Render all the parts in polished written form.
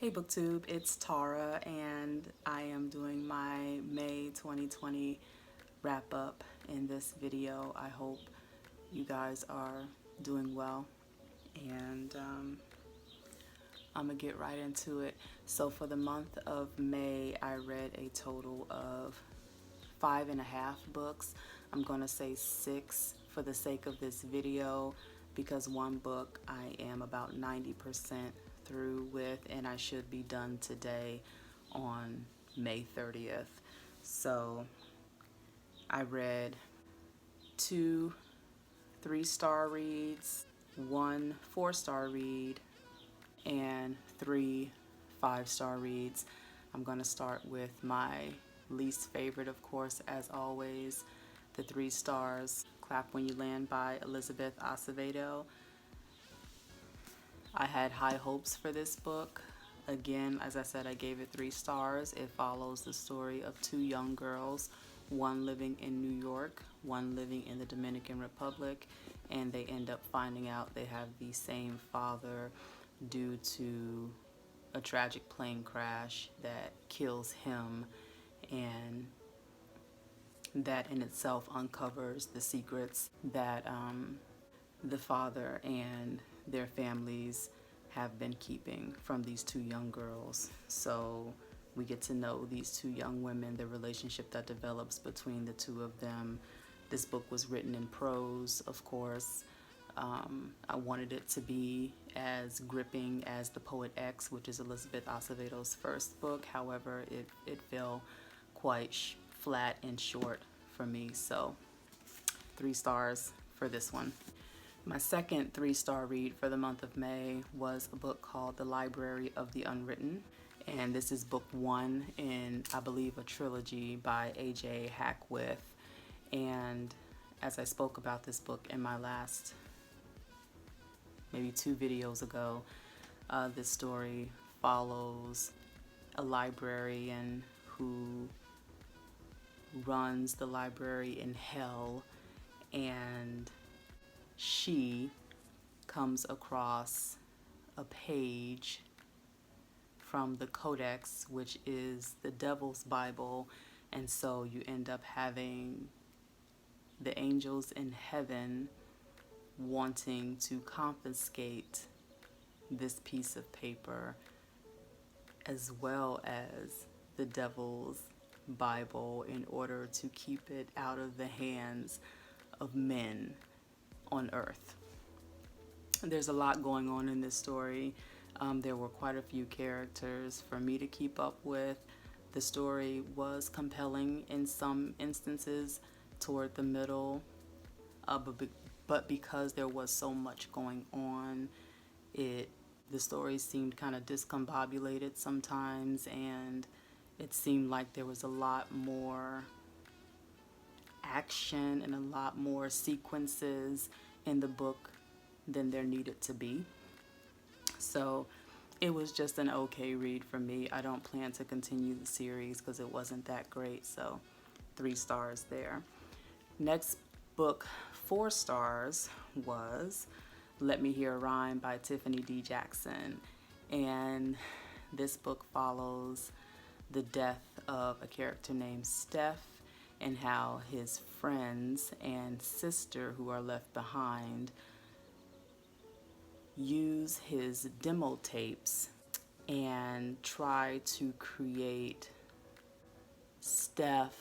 Hey BookTube, it's Tara and I am doing my May 2020 wrap up in this video. I hope you guys are doing well and I'm gonna get right into it. So for the month of May, I read a total of 5.5 books. I'm gonna say 6 for the sake of this video because one book I am about 90% through with and I should be done today on May 30th. So I read 2 3-star reads, 1 4-star read, and 3 5-star reads. I'm going to start with my least favorite, of course, as always, the 3 stars, Clap When You Land by Elizabeth Acevedo. I had high hopes for this book. Again, as I said, I gave it 3 stars. It follows the story of 2 young girls, one living in New York, one living in the Dominican Republic, and they end up finding out they have the same father due to a tragic plane crash that kills him, and that in itself uncovers the secrets that the father and their families have been keeping from these 2 young girls. So we get to know these 2 young women, the relationship that develops between the 2 of them. This book was written in prose, of course. I wanted it to be as gripping as The Poet X, which is Elizabeth Acevedo's first book. However, it fell quite flat and short for me, so 3 stars for this one. My second 3-star read for the month of May was a book called The Library of the Unwritten, and this is book 1 in, I believe, a trilogy by A.J. Hackwith. And as I spoke about this book in my last maybe 2 videos ago, this story follows a librarian who runs the library in hell, and she comes across a page from the Codex, which is the Devil's Bible, and so you end up having the angels in heaven wanting to confiscate this piece of paper, as well as the Devil's Bible, in order to keep it out of the hands of men on earth. There's a lot going on in this story. There were quite a few characters for me to keep up with. The story was compelling in some instances toward the middle, but because there was so much going on, the story seemed kind of discombobulated sometimes, and it seemed like there was a lot more action and a lot more sequences in the book than there needed to be. So it was just an okay read for me. I don't plan to continue the series because it wasn't that great, so 3 stars there. Next book, 4 stars, was Let Me Hear a Rhyme by Tiffany D. Jackson. And this book follows the death of a character named Steph, and how his friends and sister who are left behind use his demo tapes and try to create Steph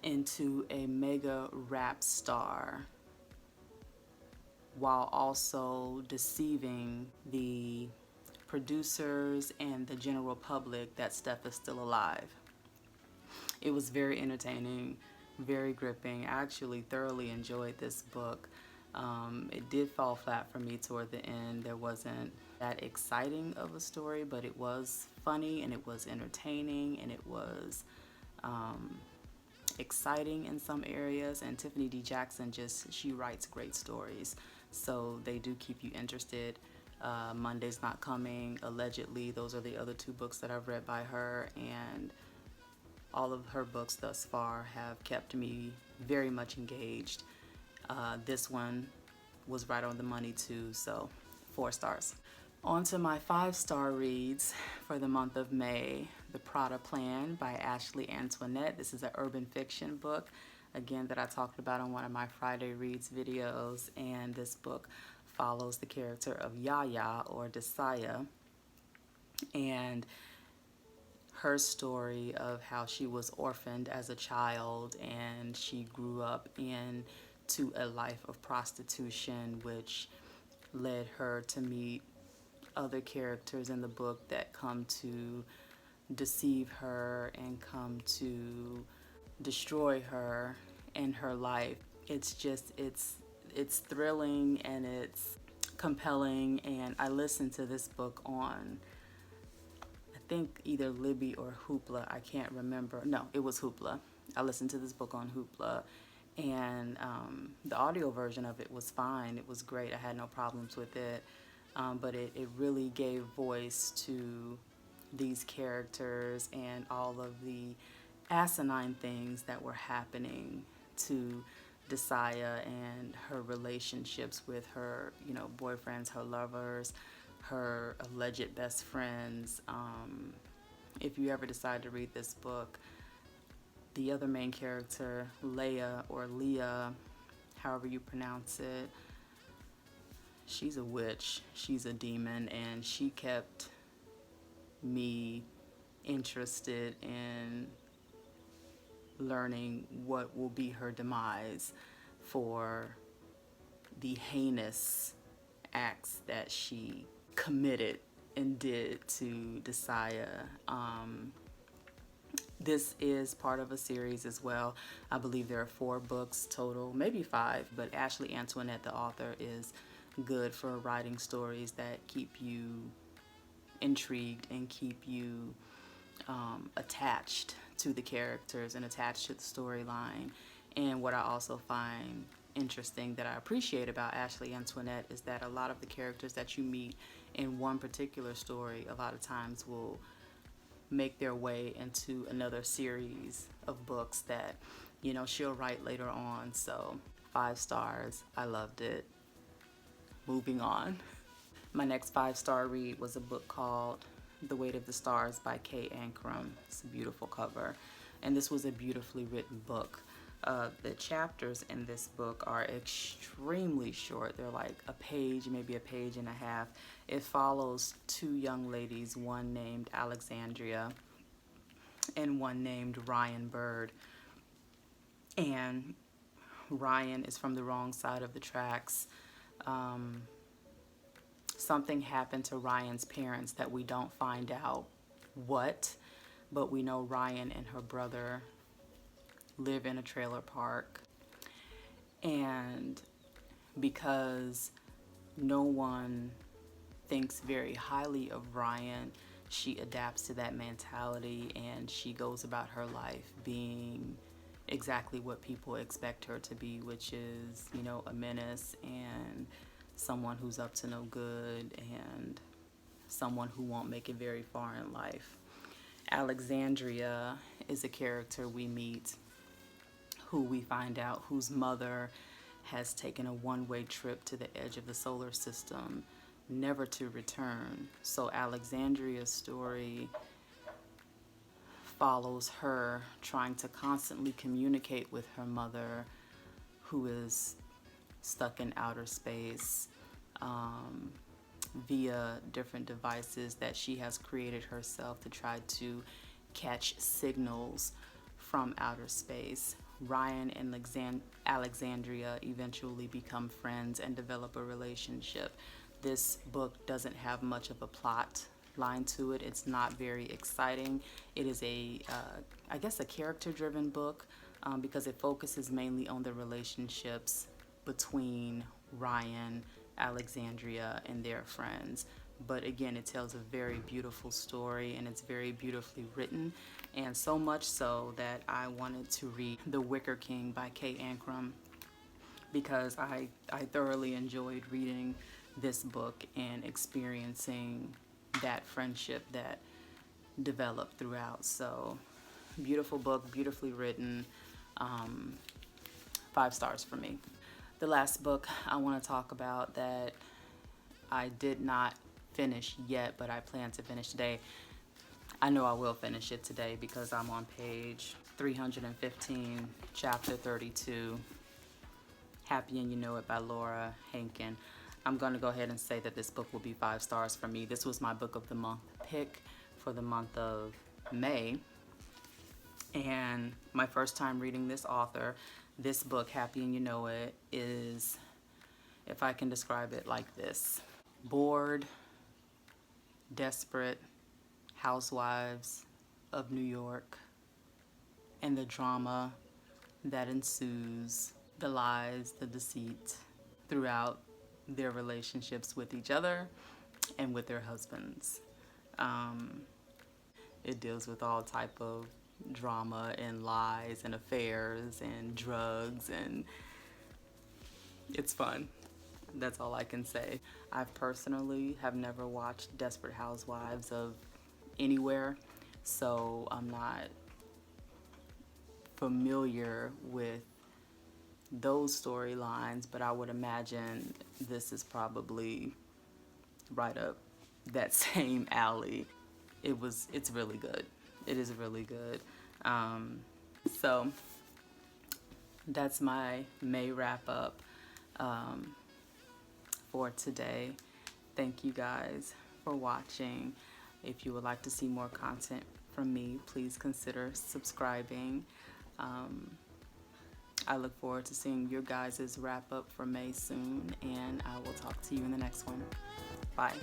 into a mega rap star, while also deceiving the producers and the general public that Steph is still alive. It was very entertaining, very gripping. I actually thoroughly enjoyed this book. It did fall flat for me toward the end. There wasn't that exciting of a story, but it was funny and it was entertaining and it was exciting in some areas. And Tiffany D. Jackson, she writes great stories, so they do keep you interested. Monday's Not Coming, Allegedly, those are the other 2 books that I've read by her, and all of her books thus far have kept me very much engaged. This one was right on the money too, so 4 stars. On to my 5-star reads for the month of May. The Prada Plan by Ashley Antoinette. This is an urban fiction book, again, that I talked about on one of my Friday Reads videos. And this book follows the character of Yaya, or Desaya, and her story of how she was orphaned as a child and she grew up into a life of prostitution, which led her to meet other characters in the book that come to deceive her and come to destroy her and her life. It's just, it's thrilling and it's compelling. And I listened to this book on, I think, either Libby or Hoopla. I can't remember. No, it was Hoopla. I listened to this book on Hoopla, and the audio version of it was fine. It was great. I had no problems with it. But it really gave voice to these characters and all of the asinine things that were happening to Desaya and her relationships with her, boyfriends, her lovers, her alleged best friends. If you ever decide to read this book, the other main character, Leia, or Leah, however you pronounce it, she's a witch, she's a demon, and she kept me interested in learning what will be her demise for the heinous acts that she committed and did to Desaya. This is part of a series as well. I believe there are 4 books total, maybe 5, but Ashley Antoinette, the author, is good for writing stories that keep you intrigued and keep you attached to the characters and attached to the storyline. And what I also find interesting, that I appreciate about Ashley Antoinette, is that a lot of the characters that you meet in one particular story a lot of times will make their way into another series of books that she'll write later on. So 5 stars. I loved it. Moving on. My next 5-star read was a book called The Weight of the Stars by Ancrum. It's a beautiful cover, and this was a beautifully written book. The chapters in this book are extremely short. They're like a page, maybe a page and a half. It follows 2 young ladies, one named Alexandria and one named Ryan Bird. And Ryan is from the wrong side of the tracks. Something happened to Ryan's parents that we don't find out what, but we know Ryan and her brother live in a trailer park. And because no one thinks very highly of Ryan, she adapts to that mentality and she goes about her life being exactly what people expect her to be, which is, a menace and someone who's up to no good and someone who won't make it very far in life. Alexandria is a character we meet who we find out whose mother has taken a one-way trip to the edge of the solar system, never to return. So Alexandria's story follows her trying to constantly communicate with her mother, who is stuck in outer space, via different devices that she has created herself to try to catch signals from outer space. Ryan and Alexandria eventually become friends and develop a relationship. This book doesn't have much of a plot line to it. It's not very exciting. It is I guess a character-driven book, because it focuses mainly on the relationships between Ryan, Alexandria, and their friends. But again, it tells a very beautiful story and it's very beautifully written, and so much so that I wanted to read The Wicker King by Ancrum, because I thoroughly enjoyed reading this book and experiencing that friendship that developed throughout. So beautiful book, beautifully written, 5 stars for me. The last book I want to talk about that I did not finished yet, but I plan to finish today. I know I will finish it today because I'm on page 315, chapter 32, Happy and You Know It by Laura Hankin. I'm going to go ahead and say that this book will be 5 stars for me. This was my book of the month pick for the month of May. And my first time reading this author. This book, Happy and You Know It, is, if I can describe it like this: bored, desperate housewives of New York and the drama that ensues, the lies, the deceit throughout their relationships with each other and with their husbands. It deals with all type of drama and lies and affairs and drugs, and it's fun. That's all I can say. I personally have never watched Desperate Housewives of anywhere, so I'm not familiar with those storylines, but I would imagine this is probably right up that same alley. It's really good. It is really good. So that's my May wrap up for today. Thank you guys for watching. If you would like to see more content from me, please consider subscribing. I look forward to seeing your guys' wrap up for May soon, and I will talk to you in the next one. Bye.